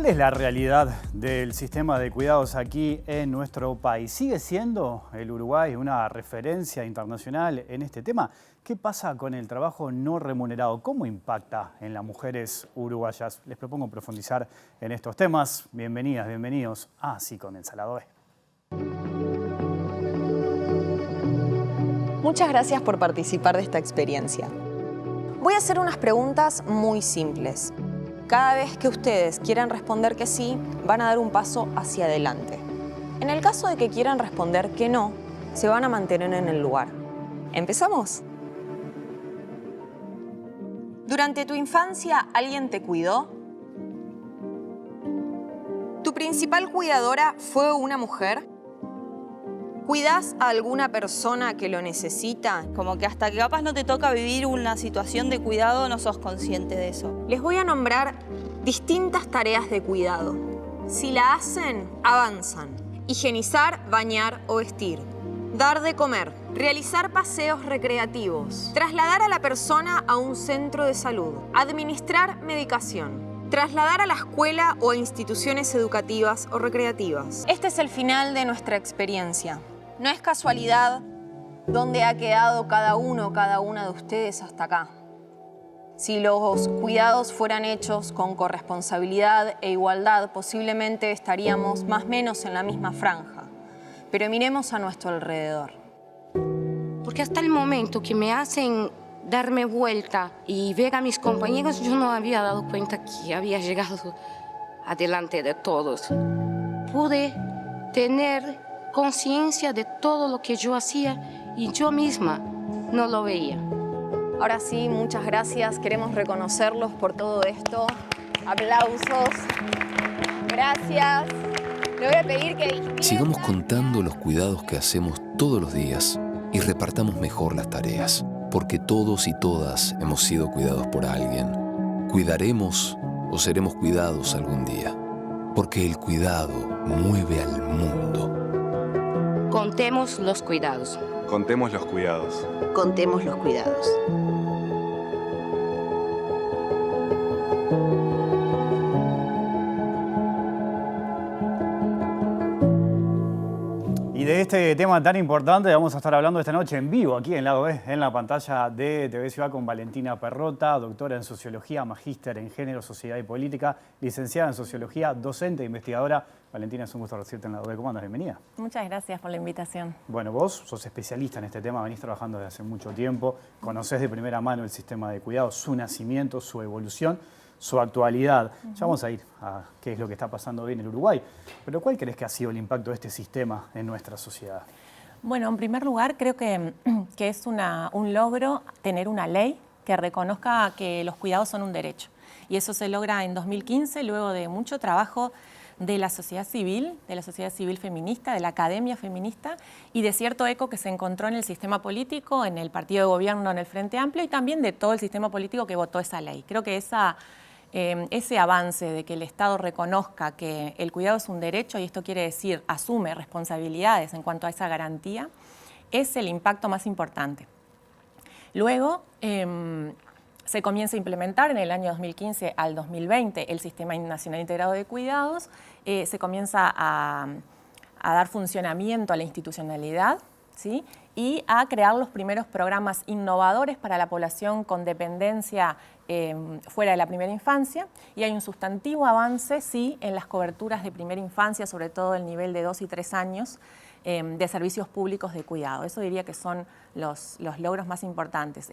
¿Cuál es la realidad del sistema de cuidados aquí en nuestro país? ¿Sigue siendo el Uruguay una referencia internacional en este tema? ¿Qué pasa con el trabajo no remunerado? ¿Cómo impacta en las mujeres uruguayas? Les propongo profundizar en estos temas. Bienvenidas, bienvenidos a Así Comienza la OE. Muchas gracias por participar de esta experiencia. Voy a hacer unas preguntas muy simples. Cada vez que ustedes quieran responder que sí, van a dar un paso hacia adelante. En el caso de que quieran responder que no, se van a mantener en el lugar. ¿Empezamos? ¿Durante tu infancia alguien te cuidó? ¿Tu principal cuidadora fue una mujer? ¿Cuidas a alguna persona que lo necesita? Como que hasta que capaz no te toca vivir una situación de cuidado, no sos consciente de eso. Les voy a nombrar distintas tareas de cuidado. Si la hacen, avanzan. Higienizar, bañar o vestir. Dar de comer. Realizar paseos recreativos. Trasladar a la persona a un centro de salud. Administrar medicación. Trasladar a la escuela o a instituciones educativas o recreativas. Este es el final de nuestra experiencia. No es casualidad dónde ha quedado cada uno, cada una de ustedes hasta acá. Si los cuidados fueran hechos con corresponsabilidad e igualdad, posiblemente estaríamos más o menos en la misma franja. Pero miremos a nuestro alrededor. Porque hasta el momento que me hacen darme vuelta y ver a mis compañeros, yo no había dado cuenta que había llegado adelante de todos. Pude tener conciencia de todo lo que yo hacía y yo misma no lo veía. Ahora sí, muchas gracias. Queremos reconocerlos por todo esto. Aplausos. Gracias. Le voy a pedir que sigamos contando los cuidados que hacemos todos los días y repartamos mejor las tareas, porque todos y todas hemos sido cuidados por alguien. Cuidaremos o seremos cuidados algún día, porque el cuidado mueve al mundo. Contemos los cuidados. Contemos los cuidados. Contemos los cuidados. Y de este tema tan importante vamos a estar hablando esta noche en vivo, aquí en Lado B, en la pantalla de TV Ciudad, con Valentina Perrota, doctora en Sociología, magíster en Género, Sociedad y Política, licenciada en Sociología, docente e investigadora. Valentina, es un gusto recibirte en Lado B. ¿Cómo andas? Bienvenida. Muchas gracias por la invitación. Bueno, vos sos especialista en este tema, venís trabajando desde hace mucho tiempo, conocés de primera mano el sistema de cuidados, su nacimiento, su evolución, su actualidad. Ya vamos a ir a qué es lo que está pasando hoy en el Uruguay. Pero ¿cuál crees que ha sido el impacto de este sistema en nuestra sociedad? Bueno, en primer lugar, creo que es un logro tener una ley que reconozca que los cuidados son un derecho. Y eso se logra en 2015, luego de mucho trabajo de la sociedad civil feminista, de la academia feminista y de cierto eco que se encontró en el sistema político, en el partido de gobierno, en el Frente Amplio y también de todo el sistema político que votó esa ley. Creo que ese avance de que el Estado reconozca que el cuidado es un derecho, y esto quiere decir asume responsabilidades en cuanto a esa garantía, es el impacto más importante. Luego se comienza a implementar en el año 2015 al 2020 el Sistema Nacional Integrado de Cuidados, se comienza a dar funcionamiento a la institucionalidad, ¿sí? Y a crear los primeros programas innovadores para la población con dependencia fuera de la primera infancia, y hay un sustantivo avance, sí, en las coberturas de primera infancia, sobre todo el nivel de 2 y 3 años, de servicios públicos de cuidado. Eso diría que son los logros más importantes.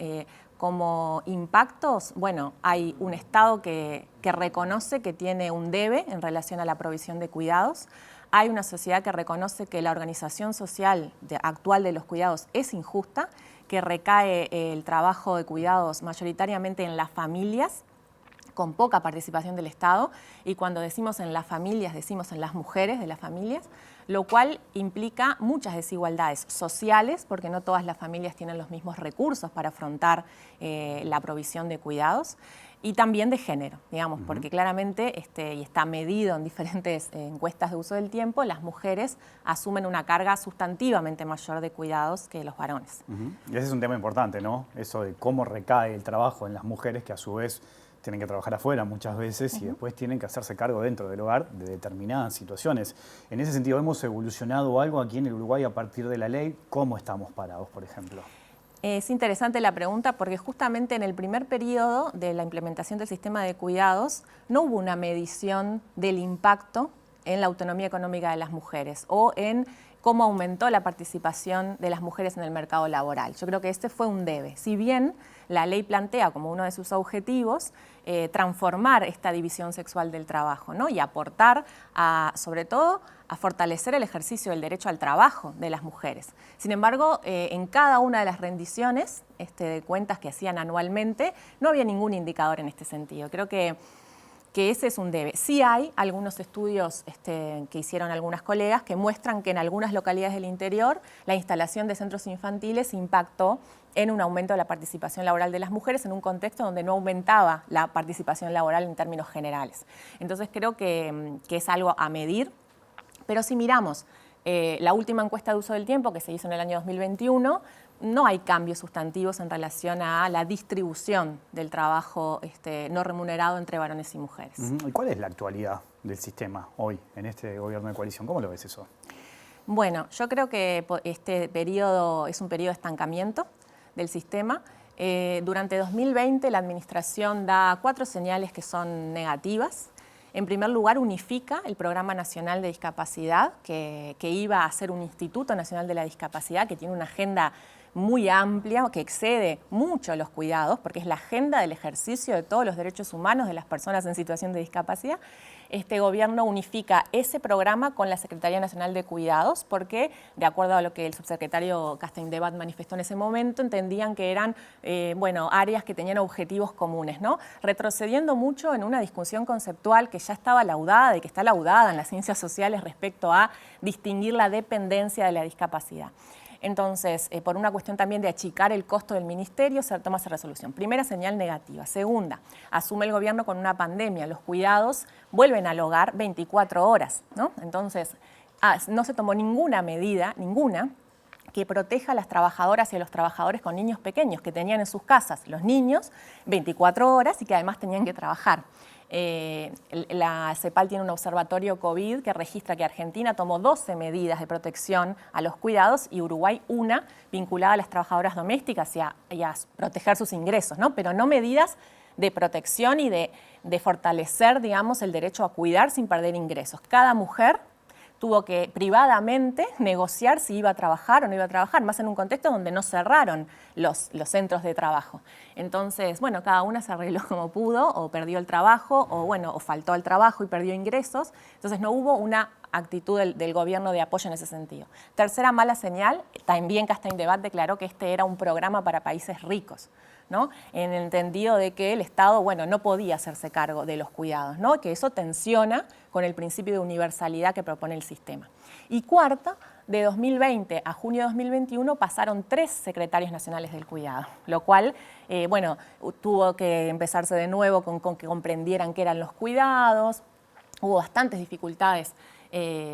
Como impactos, bueno, hay un Estado que reconoce que tiene un debe en relación a la provisión de cuidados. Hay una sociedad que reconoce que la organización social actual de los cuidados es injusta, que recae el trabajo de cuidados mayoritariamente en las familias, con poca participación del Estado, y cuando decimos en las familias, decimos en las mujeres de las familias, lo cual implica muchas desigualdades sociales, porque no todas las familias tienen los mismos recursos para afrontar la provisión de cuidados, y también de género, digamos, porque claramente, y está medido en diferentes encuestas de uso del tiempo, las mujeres asumen una carga sustantivamente mayor de cuidados que los varones. Y ese es un tema importante, ¿no? Eso de cómo recae el trabajo en las mujeres, que a su vez tienen que trabajar afuera muchas veces y después tienen que hacerse cargo dentro del hogar de determinadas situaciones. En ese sentido, ¿hemos evolucionado algo aquí en el Uruguay a partir de la ley? ¿Cómo estamos parados, por ejemplo? Es interesante la pregunta porque justamente en el primer periodo de la implementación del sistema de cuidados no hubo una medición del impacto en la autonomía económica de las mujeres o en cómo aumentó la participación de las mujeres en el mercado laboral. Yo creo que este fue un debe. Si bien la ley plantea como uno de sus objetivos transformar esta división sexual del trabajo, ¿no? Y aportar, sobre todo, a fortalecer el ejercicio del derecho al trabajo de las mujeres. Sin embargo, en cada una de las rendiciones de cuentas que hacían anualmente, no había ningún indicador en este sentido. Creo que ese es un debe. Sí hay algunos estudios que hicieron algunas colegas que muestran que en algunas localidades del interior la instalación de centros infantiles impactó en un aumento de la participación laboral de las mujeres en un contexto donde no aumentaba la participación laboral en términos generales. Entonces creo que es algo a medir, pero si miramos la última encuesta de uso del tiempo que se hizo en el año 2021, no hay cambios sustantivos en relación a la distribución del trabajo no remunerado entre varones y mujeres. ¿Y cuál es la actualidad del sistema hoy en este gobierno de coalición? ¿Cómo lo ves eso? Bueno, yo creo que este periodo es un periodo de estancamiento del sistema. Durante 2020 la administración da 4 señales que son negativas. En primer lugar, unifica el Programa Nacional de Discapacidad, que iba a ser un Instituto Nacional de la Discapacidad, que tiene una agenda muy amplia, que excede mucho los cuidados, porque es la agenda del ejercicio de todos los derechos humanos de las personas en situación de discapacidad. Este gobierno unifica ese programa con la Secretaría Nacional de Cuidados, porque, de acuerdo a lo que el subsecretario Castaing-Debat manifestó en ese momento, entendían que eran áreas que tenían objetivos comunes, ¿no? Retrocediendo mucho en una discusión conceptual que ya estaba laudada y que está laudada en las ciencias sociales respecto a distinguir la dependencia de la discapacidad. Entonces, por una cuestión también de achicar el costo del ministerio, se toma esa resolución. Primera señal negativa. Segunda, asume el gobierno con una pandemia. Los cuidados vuelven al hogar 24 horas, ¿no? Entonces, no se tomó ninguna medida, que proteja a las trabajadoras y a los trabajadores con niños pequeños que tenían en sus casas los niños 24 horas y que además tenían que trabajar. La CEPAL tiene un observatorio COVID que registra que Argentina tomó 12 medidas de protección a los cuidados y Uruguay una vinculada a las trabajadoras domésticas y a proteger sus ingresos, ¿no? Pero no medidas de protección y de fortalecer, digamos, el derecho a cuidar sin perder ingresos. Cada mujer tuvo que privadamente negociar si iba a trabajar o no iba a trabajar, más en un contexto donde no cerraron los centros de trabajo. Entonces, bueno, cada una se arregló como pudo, o perdió el trabajo, o faltó al trabajo y perdió ingresos. Entonces no hubo una actitud del gobierno de apoyo en ese sentido. Tercera mala señal, también Castaing-Debat declaró que este era un programa para países ricos, ¿no? En el entendido de que el Estado, no podía hacerse cargo de los cuidados, ¿no? Que eso tensiona con el principio de universalidad que propone el sistema. Y cuarta, de 2020 a junio de 2021 pasaron 3 secretarios nacionales del cuidado, lo cual, tuvo que empezarse de nuevo con que comprendieran qué eran los cuidados. Hubo bastantes dificultades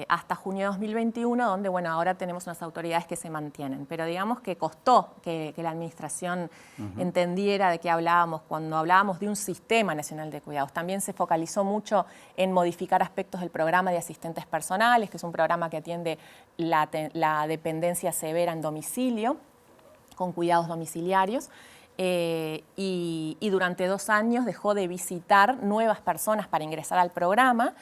hasta junio de 2021, donde ahora tenemos unas autoridades que se mantienen. Pero digamos que costó que la administración entendiera de qué hablábamos cuando hablábamos de un sistema nacional de cuidados. También se focalizó mucho en modificar aspectos del programa de asistentes personales, que es un programa que atiende la dependencia severa en domicilio, con cuidados domiciliarios. Y durante 2 años dejó de visitar nuevas personas para ingresar al programa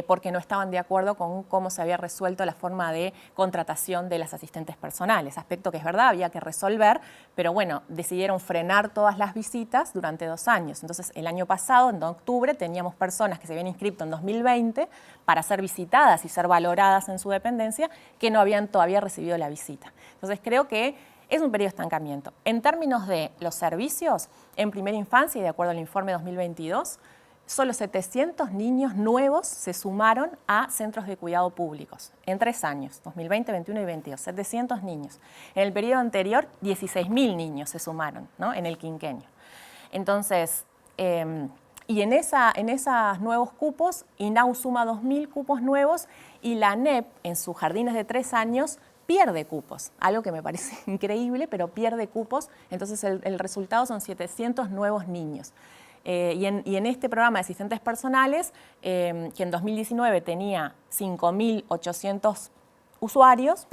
porque no estaban de acuerdo con cómo se había resuelto la forma de contratación de las asistentes personales, aspecto que es verdad, había que resolver, pero decidieron frenar todas las visitas durante 2 años. Entonces, el año pasado, en octubre, teníamos personas que se habían inscrito en 2020 para ser visitadas y ser valoradas en su dependencia que no habían todavía recibido la visita. Entonces, creo que es un periodo de estancamiento. En términos de los servicios, en primera infancia, y de acuerdo al informe 2022, solo 700 niños nuevos se sumaron a centros de cuidado públicos en 3 años, 2020, 21 y 22, 700 niños. En el periodo anterior, 16.000 niños se sumaron, ¿no? En el quinquenio. Entonces, y en esos nuevos cupos, INAU suma 2.000 cupos nuevos y la ANEP, en sus jardines de 3 años, pierde cupos, algo que me parece increíble, pero pierde cupos. Entonces el resultado son 700 nuevos niños. y en este programa de asistentes personales, que en 2019 tenía 5.800 usuarios,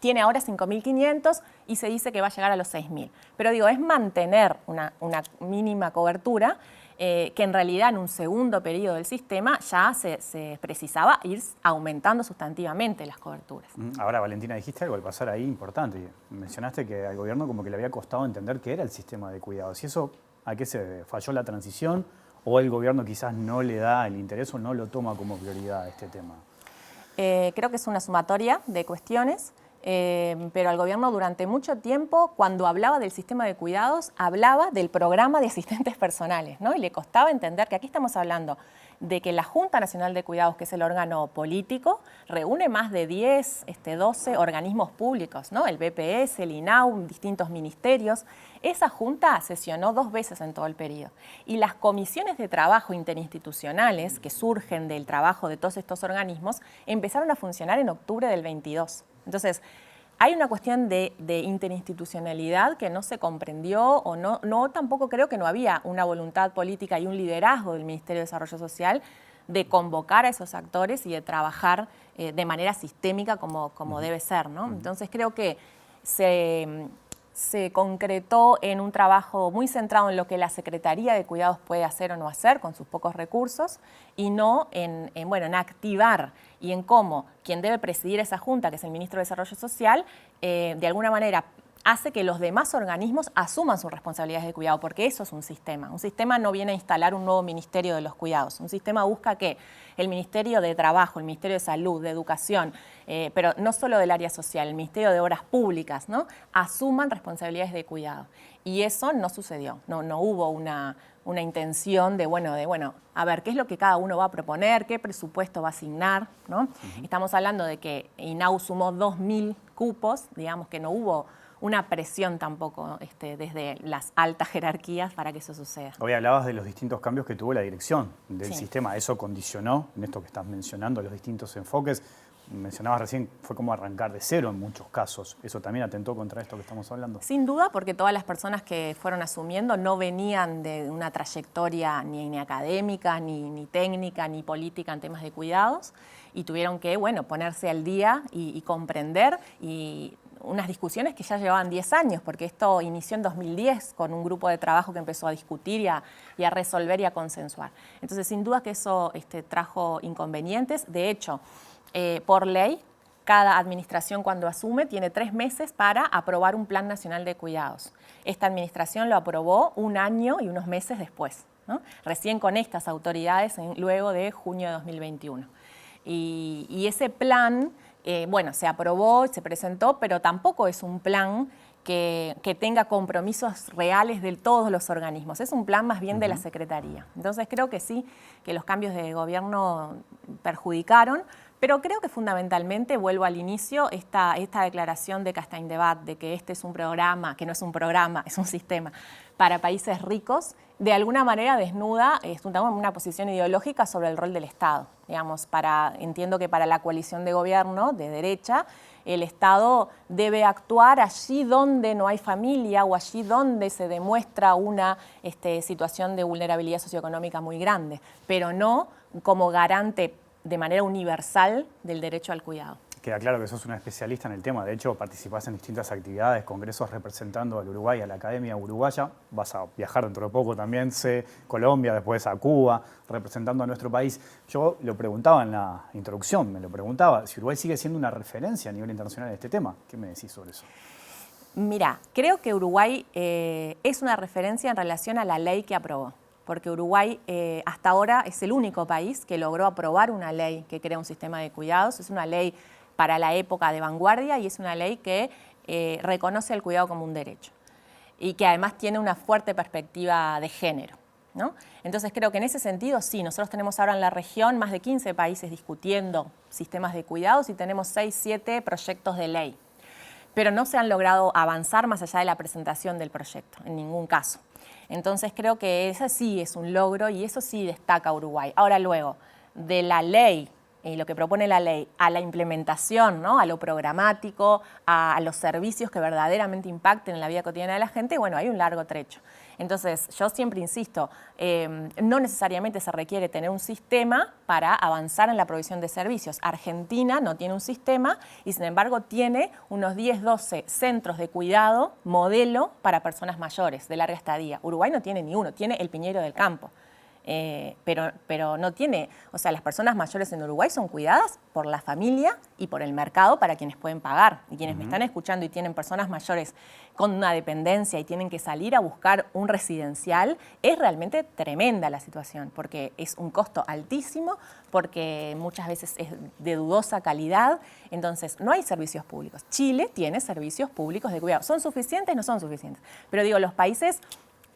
tiene ahora 5.500 y se dice que va a llegar a los 6.000. Pero digo, es mantener una mínima cobertura que en realidad en un segundo periodo del sistema ya se precisaba ir aumentando sustantivamente las coberturas. Ahora, Valentina, dijiste algo al pasar ahí importante. Mencionaste que al gobierno como que le había costado entender qué era el sistema de cuidados. ¿Y eso a qué se debe? ¿Falló la transición o el gobierno quizás no le da el interés o no lo toma como prioridad este tema? Creo que es una sumatoria de cuestiones. Pero el gobierno durante mucho tiempo, cuando hablaba del sistema de cuidados, hablaba del programa de asistentes personales, ¿no? Y le costaba entender que aquí estamos hablando de que la Junta Nacional de Cuidados, que es el órgano político, reúne más de 10, 12 organismos públicos, ¿no? El BPS, el INAU, distintos ministerios. Esa junta sesionó 2 veces en todo el periodo. Y las comisiones de trabajo interinstitucionales que surgen del trabajo de todos estos organismos empezaron a funcionar en octubre del 22. Entonces, hay una cuestión de interinstitucionalidad que no se comprendió o no tampoco creo que no había una voluntad política y un liderazgo del Ministerio de Desarrollo Social de convocar a esos actores y de trabajar de manera sistémica como debe ser, ¿no? Entonces creo que se concretó en un trabajo muy centrado en lo que la Secretaría de Cuidados puede hacer o no hacer con sus pocos recursos y no en activar y en cómo quien debe presidir esa junta, que es el Ministro de Desarrollo Social, de alguna manera hace que los demás organismos asuman sus responsabilidades de cuidado, porque eso es un sistema. Un sistema no viene a instalar un nuevo Ministerio de los Cuidados. Un sistema busca que el Ministerio de Trabajo, el Ministerio de Salud, de Educación, pero no solo del área social, el Ministerio de Obras Públicas, ¿no?, asuman responsabilidades de cuidado. Y eso no sucedió. No hubo una intención de, a ver, qué es lo que cada uno va a proponer, qué presupuesto va a asignar, ¿no? Estamos hablando de que INAU sumó 2.000 cupos, digamos que no hubo una presión tampoco desde las altas jerarquías para que eso suceda. Hoy hablabas de los distintos cambios que tuvo la dirección del sistema. ¿Eso condicionó, en esto que estás mencionando, los distintos enfoques? Mencionabas recién, fue como arrancar de cero en muchos casos. ¿Eso también atentó contra esto que estamos hablando? Sin duda, porque todas las personas que fueron asumiendo no venían de una trayectoria ni académica, ni técnica, ni política en temas de cuidados y tuvieron que, ponerse al día y comprender y unas discusiones que ya llevaban 10 años, porque esto inició en 2010 con un grupo de trabajo que empezó a discutir y a resolver y a consensuar. Entonces, sin duda que eso trajo inconvenientes. De hecho, por ley, cada administración cuando asume tiene 3 meses para aprobar un Plan Nacional de Cuidados. Esta administración lo aprobó 1 año y unos meses después, ¿no? Recién con estas autoridades luego de junio de 2021. Y ese plan, se aprobó, se presentó, pero tampoco es un plan que tenga compromisos reales de todos los organismos. Es un plan más bien de la Secretaría. Entonces creo que sí, que los cambios de gobierno perjudicaron, pero creo que fundamentalmente, vuelvo al inicio, esta declaración de Castaing-Debat, de que este es un programa, que no es un programa, es un sistema para países ricos, de alguna manera desnuda una posición ideológica sobre el rol del Estado. Digamos, entiendo que para la coalición de gobierno de derecha, el Estado debe actuar allí donde no hay familia o allí donde se demuestra una situación de vulnerabilidad socioeconómica muy grande, pero no como garante de manera universal del derecho al cuidado. Queda claro que sos una especialista en el tema. De hecho, participás en distintas actividades, congresos representando al Uruguay, a la Academia Uruguaya. Vas a viajar dentro de poco también, Colombia, después a Cuba, representando a nuestro país. Yo lo preguntaba en la introducción, me lo preguntaba, si Uruguay sigue siendo una referencia a nivel internacional en este tema. ¿Qué me decís sobre eso? Mira, creo que Uruguay es una referencia en relación a la ley que aprobó. Porque Uruguay hasta ahora es el único país que logró aprobar una ley que crea un sistema de cuidados. Es una ley para la época de vanguardia y es una ley que reconoce el cuidado como un derecho y que además tiene una fuerte perspectiva de género, ¿no? Entonces creo que en ese sentido sí, nosotros tenemos ahora en la región más de 15 países discutiendo sistemas de cuidados y tenemos 6, 7 proyectos de ley, pero no se han logrado avanzar más allá de la presentación del proyecto, en ningún caso. Entonces creo que ese sí es un logro y eso sí destaca a Uruguay. Ahora luego, de la ley lo que propone la ley a la implementación, ¿no? A lo programático, a los servicios que verdaderamente impacten en la vida cotidiana de la gente, bueno, hay un largo trecho. Entonces, yo siempre insisto, no necesariamente se requiere tener un sistema para avanzar en la provisión de servicios. Argentina no tiene un sistema y, sin embargo, tiene unos 10, 12 centros de cuidado modelo para personas mayores de larga estadía. Uruguay no tiene ni uno, tiene el Piñero del Campo. Pero no tiene, o sea, las personas mayores en Uruguay son cuidadas por la familia y por el mercado para quienes pueden pagar. Y quienes me están escuchando y tienen personas mayores con una dependencia y tienen que salir a buscar un residencial, es realmente tremenda la situación, porque es un costo altísimo, porque muchas veces es de dudosa calidad, entonces no hay servicios públicos. Chile tiene servicios públicos de cuidado. ¿Son suficientes? No son suficientes. Pero digo, los países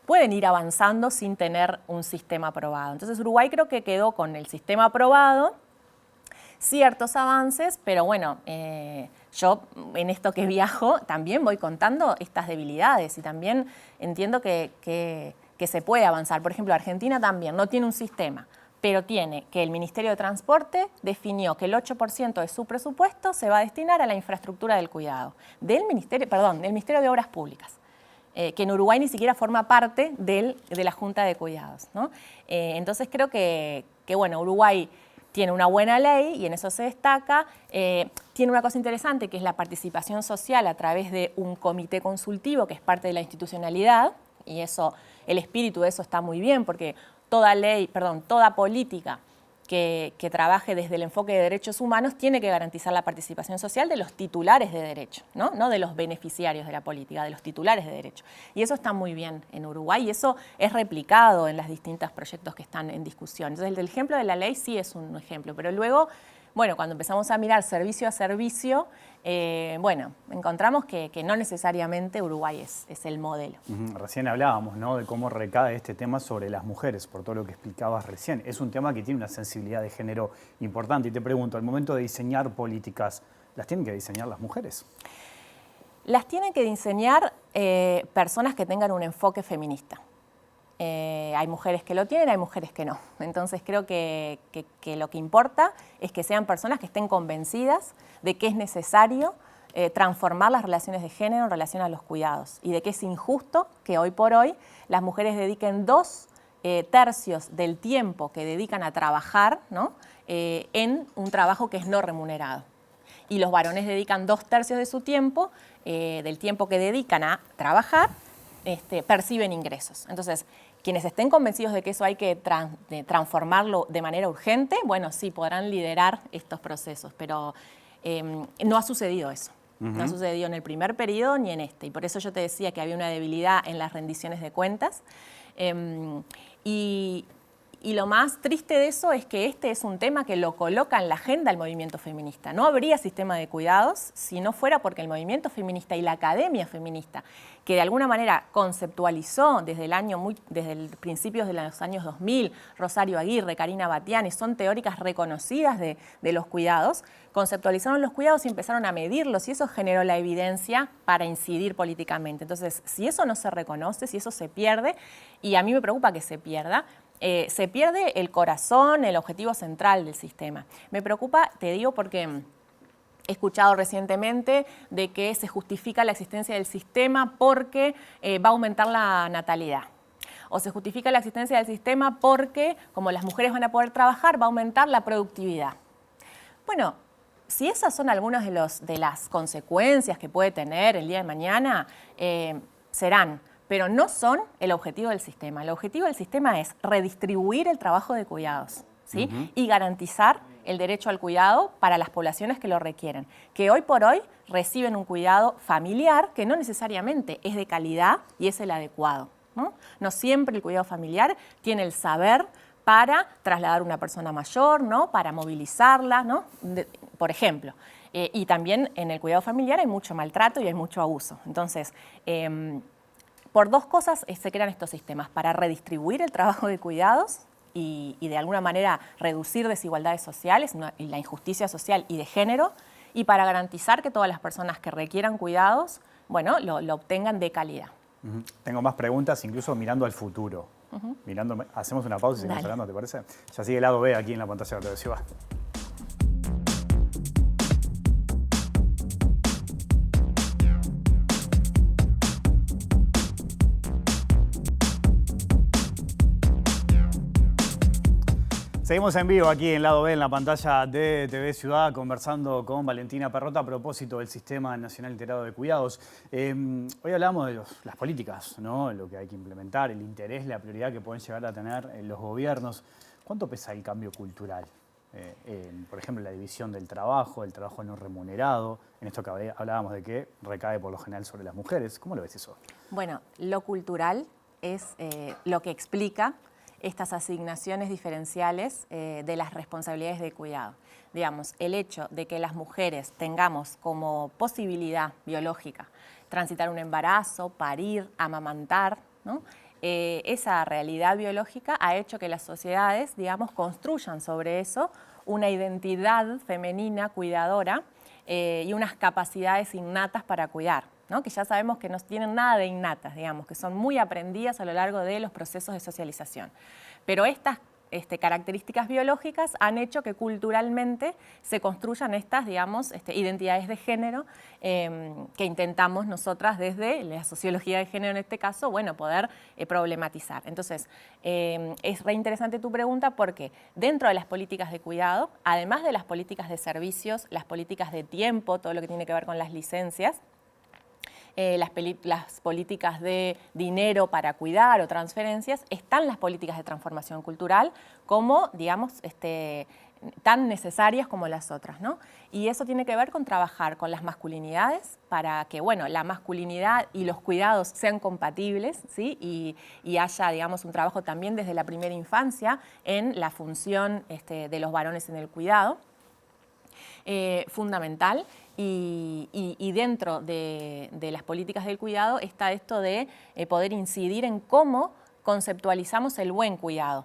pueden ir avanzando sin tener un sistema aprobado. Entonces Uruguay creo que quedó con el sistema aprobado, ciertos avances, pero bueno, yo en esto que viajo también voy contando estas debilidades y también entiendo que se puede avanzar. Por ejemplo, Argentina también no tiene un sistema, pero tiene que el Ministerio de Transporte definió que el 8% de su presupuesto se va a destinar a la infraestructura del cuidado, del Ministerio de Obras Públicas. Que en Uruguay ni siquiera forma parte de la Junta de Cuidados, ¿no? Entonces creo que bueno, Uruguay tiene una buena ley y en eso se destaca. Tiene una cosa interesante que es la participación social a través de un comité consultivo que es parte de la institucionalidad y eso, el espíritu de eso está muy bien porque toda política que trabaje desde el enfoque de derechos humanos tiene que garantizar la participación social de los titulares de derecho, no de los beneficiarios de la política, de los titulares de derecho. Y eso está muy bien en Uruguay y eso es replicado en los distintos proyectos que están en discusión. Entonces, el ejemplo de la ley sí es un ejemplo, pero luego, bueno, cuando empezamos a mirar servicio a servicio, bueno, encontramos que no necesariamente Uruguay es el modelo. Recién hablábamos, ¿no?, de cómo recae este tema sobre las mujeres, por todo lo que explicabas recién. Es un tema que tiene una sensibilidad de género importante. Y te pregunto, al momento de diseñar políticas, ¿las tienen que diseñar las mujeres? Las tienen que diseñar personas que tengan un enfoque feminista. Hay mujeres que lo tienen, hay mujeres que no. Entonces creo que lo que importa es que sean personas que estén convencidas de que es necesario transformar las relaciones de género en relación a los cuidados y de que es injusto que hoy por hoy las mujeres dediquen 2 tercios del tiempo que dedican a trabajar, ¿no?, en un trabajo que es no remunerado. Y los varones dedican 2 tercios de su tiempo, del tiempo que dedican a trabajar, perciben ingresos. Entonces, quienes estén convencidos de que eso hay que transformarlo de manera urgente, bueno, sí, podrán liderar estos procesos, pero no ha sucedido eso. No ha sucedido en el primer periodo ni en este. Y por eso yo te decía que había una debilidad en las rendiciones de cuentas. Y lo más triste de eso es que este es un tema que lo coloca en la agenda el movimiento feminista. No habría sistema de cuidados si no fuera porque el movimiento feminista y la academia feminista, que de alguna manera conceptualizó desde principios de los años 2000, Rosario Aguirre, Karina Batiani, son teóricas reconocidas de los cuidados, conceptualizaron los cuidados y empezaron a medirlos y eso generó la evidencia para incidir políticamente. Entonces, si eso no se reconoce, si eso se pierde, y a mí me preocupa que se pierda, se pierde el corazón, el objetivo central del sistema. Me preocupa, te digo, porque he escuchado recientemente de que se justifica la existencia del sistema porque va a aumentar la natalidad. O se justifica la existencia del sistema porque, como las mujeres van a poder trabajar, va a aumentar la productividad. Bueno, si esas son algunas de las consecuencias que puede tener el día de mañana, serán, pero no son el objetivo del sistema. El objetivo del sistema es redistribuir el trabajo de cuidados, ¿sí? Y garantizar el derecho al cuidado para las poblaciones que lo requieren, que hoy por hoy reciben un cuidado familiar que no necesariamente es de calidad y es el adecuado, ¿no? No siempre el cuidado familiar tiene el saber para trasladar a una persona mayor, ¿no?, para movilizarla, ¿no?, por ejemplo. Y también en el cuidado familiar hay mucho maltrato y hay mucho abuso. Entonces, por 2 cosas se crean estos sistemas, para redistribuir el trabajo de cuidados y de alguna manera reducir desigualdades sociales, y la injusticia social y de género, y para garantizar que todas las personas que requieran cuidados, bueno, lo obtengan de calidad. Tengo más preguntas, incluso mirando al futuro. Hacemos una pausa y seguimos hablando, ¿te parece? Ya sigue el lado B aquí en la pantalla de la televisión. Seguimos en vivo aquí en Lado B, en la pantalla de TV Ciudad, conversando con Valentina Perrotta a propósito del Sistema Nacional Integrado de Cuidados. Hoy hablamos de las políticas, ¿no? Lo que hay que implementar, el interés, la prioridad que pueden llegar a tener los gobiernos. ¿Cuánto pesa el cambio cultural? Por ejemplo, la división del trabajo, el trabajo no remunerado, en esto que hablábamos de que recae por lo general sobre las mujeres. ¿Cómo lo ves eso? Bueno, lo cultural es lo que explica estas asignaciones diferenciales de las responsabilidades de cuidado. Digamos, el hecho de que las mujeres tengamos como posibilidad biológica transitar un embarazo, parir, amamantar, ¿no? Esa realidad biológica ha hecho que las sociedades, digamos, construyan sobre eso una identidad femenina cuidadora y unas capacidades innatas para cuidar, ¿no? Que ya sabemos que no tienen nada de innatas, digamos, que son muy aprendidas a lo largo de los procesos de socialización. Pero estas características biológicas han hecho que culturalmente se construyan estas, digamos, identidades de género que intentamos nosotras desde la sociología de género en este caso, bueno, poder problematizar. Entonces, es re interesante tu pregunta porque dentro de las políticas de cuidado, además de las políticas de servicios, las políticas de tiempo, todo lo que tiene que ver con las licencias, las políticas de dinero para cuidar o transferencias, están las políticas de transformación cultural como, digamos, tan necesarias como las otras, ¿no? Y eso tiene que ver con trabajar con las masculinidades para que, bueno, la masculinidad y los cuidados sean compatibles, ¿sí? Y haya, digamos, un trabajo también desde la primera infancia en la función de los varones en el cuidado. Fundamental. Y dentro de las políticas del cuidado está esto de poder incidir en cómo conceptualizamos el buen cuidado.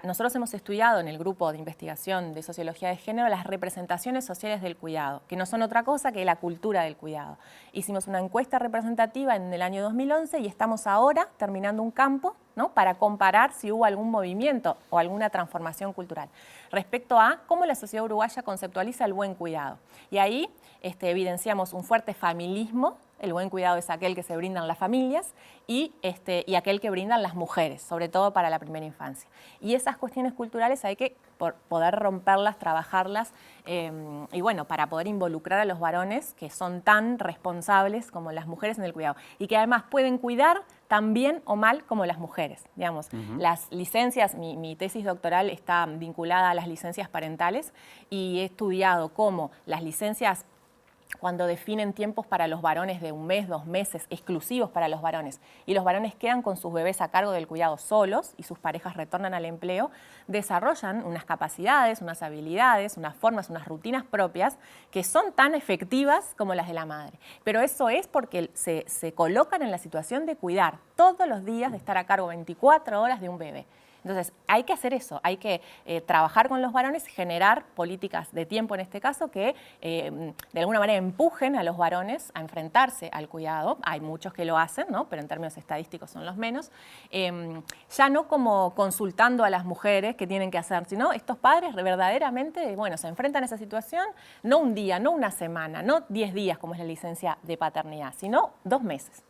Nosotros hemos estudiado en el grupo de investigación de sociología de género las representaciones sociales del cuidado, que no son otra cosa que la cultura del cuidado. Hicimos una encuesta representativa en el año 2011 y estamos ahora terminando un campo, ¿no?, para comparar si hubo algún movimiento o alguna transformación cultural respecto a cómo la sociedad uruguaya conceptualiza el buen cuidado. Y ahí evidenciamos un fuerte familismo. El buen cuidado es aquel que se brindan las familias y aquel que brindan las mujeres, sobre todo para la primera infancia. Y esas cuestiones culturales hay que poder romperlas, trabajarlas y bueno, para poder involucrar a los varones que son tan responsables como las mujeres en el cuidado y que además pueden cuidar tan bien o mal como las mujeres. Digamos, las licencias, mi tesis doctoral está vinculada a las licencias parentales y he estudiado cómo las licencias, cuando definen tiempos para los varones de 1 mes, 2 meses, exclusivos para los varones, y los varones quedan con sus bebés a cargo del cuidado solos y sus parejas retornan al empleo, desarrollan unas capacidades, unas habilidades, unas formas, unas rutinas propias que son tan efectivas como las de la madre. Pero eso es porque se colocan en la situación de cuidar todos los días, de estar a cargo 24 horas de un bebé. Entonces, hay que hacer eso, hay que trabajar con los varones, generar políticas de tiempo en este caso que de alguna manera empujen a los varones a enfrentarse al cuidado. Hay muchos que lo hacen, ¿no?, pero en términos estadísticos son los menos. Ya no como consultando a las mujeres qué tienen que hacer, sino estos padres verdaderamente, bueno, se enfrentan a esa situación, no un día, no una semana, no 10 días como es la licencia de paternidad, sino 2 meses.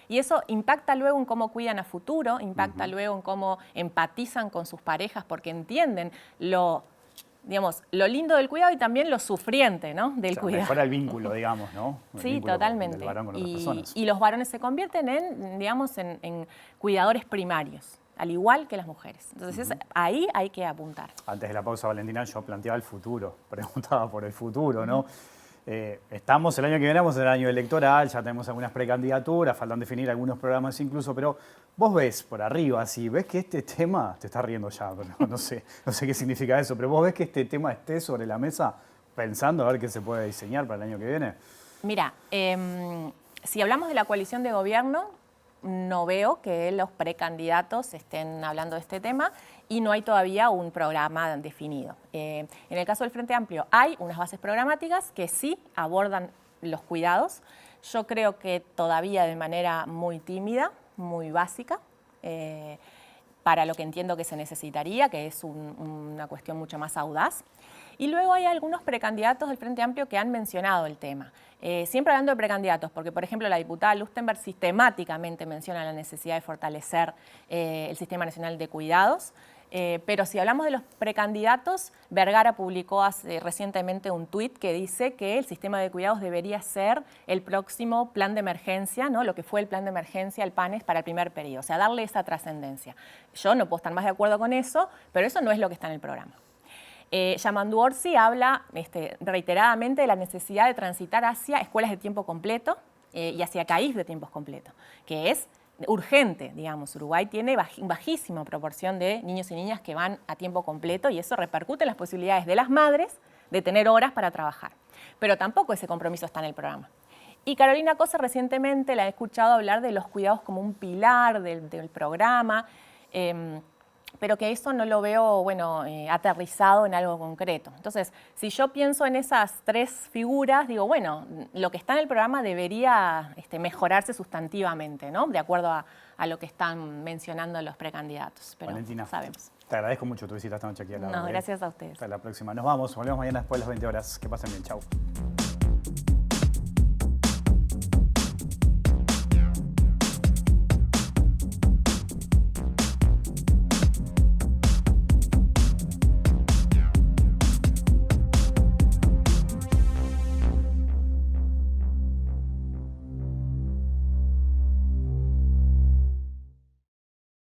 Y eso impacta luego en cómo cuidan a futuro, impacta luego en cómo empatizan con sus parejas porque entienden lo lindo del cuidado y también lo sufriente, ¿no?, del cuidado. Mejora el vínculo, digamos, ¿no? Sí, totalmente. Del varón con otras personas. Y los varones se convierten en cuidadores primarios, al igual que las mujeres. Entonces, ahí hay que apuntar. Antes de la pausa, Valentina, yo planteaba el futuro, preguntaba por el futuro, ¿no? Estamos, el año que viene, en el año electoral, ya tenemos algunas precandidaturas, faltan definir algunos programas incluso, pero vos ves por arriba, así, ves que este tema, te estás riendo ya, pero no sé qué significa eso, pero vos ves que este tema esté sobre la mesa pensando a ver qué se puede diseñar para el año que viene. Mira, si hablamos de la coalición de gobierno, no veo que los precandidatos estén hablando de este tema y no hay todavía un programa definido. En el caso del Frente Amplio hay unas bases programáticas que sí abordan los cuidados. Yo creo que todavía de manera muy tímida, muy básica, para lo que entiendo que se necesitaría, que es una cuestión mucho más audaz. Y luego hay algunos precandidatos del Frente Amplio que han mencionado el tema. Siempre hablando de precandidatos, porque por ejemplo la diputada Lustenberg sistemáticamente menciona la necesidad de fortalecer el Sistema Nacional de Cuidados. Pero si hablamos de los precandidatos, Vergara publicó recientemente un tuit que dice que el sistema de cuidados debería ser el próximo plan de emergencia, ¿no? Lo que fue el plan de emergencia, el PANES, para el primer periodo, o sea, darle esa trascendencia. Yo no puedo estar más de acuerdo con eso, pero eso no es lo que está en el programa. Yamandu Orsi habla reiteradamente de la necesidad de transitar hacia escuelas de tiempo completo y hacia CAIF de tiempo completo, que es urgente, digamos. Uruguay tiene bajísima proporción de niños y niñas que van a tiempo completo y eso repercute en las posibilidades de las madres de tener horas para trabajar. Pero tampoco ese compromiso está en el programa. Y Carolina Cosa recientemente la he escuchado hablar de los cuidados como un pilar del programa, pero que eso no lo veo, aterrizado en algo concreto. Entonces, si yo pienso en esas tres figuras, digo, bueno, lo que está en el programa debería mejorarse sustantivamente, ¿no? De acuerdo a lo que están mencionando los precandidatos. Pero Valentina, sabemos. Te agradezco mucho tu visita esta noche aquí a la No, gracias a ustedes. Hasta la próxima. Nos vamos, volvemos mañana después de las 20 horas. Que pasen bien, chau.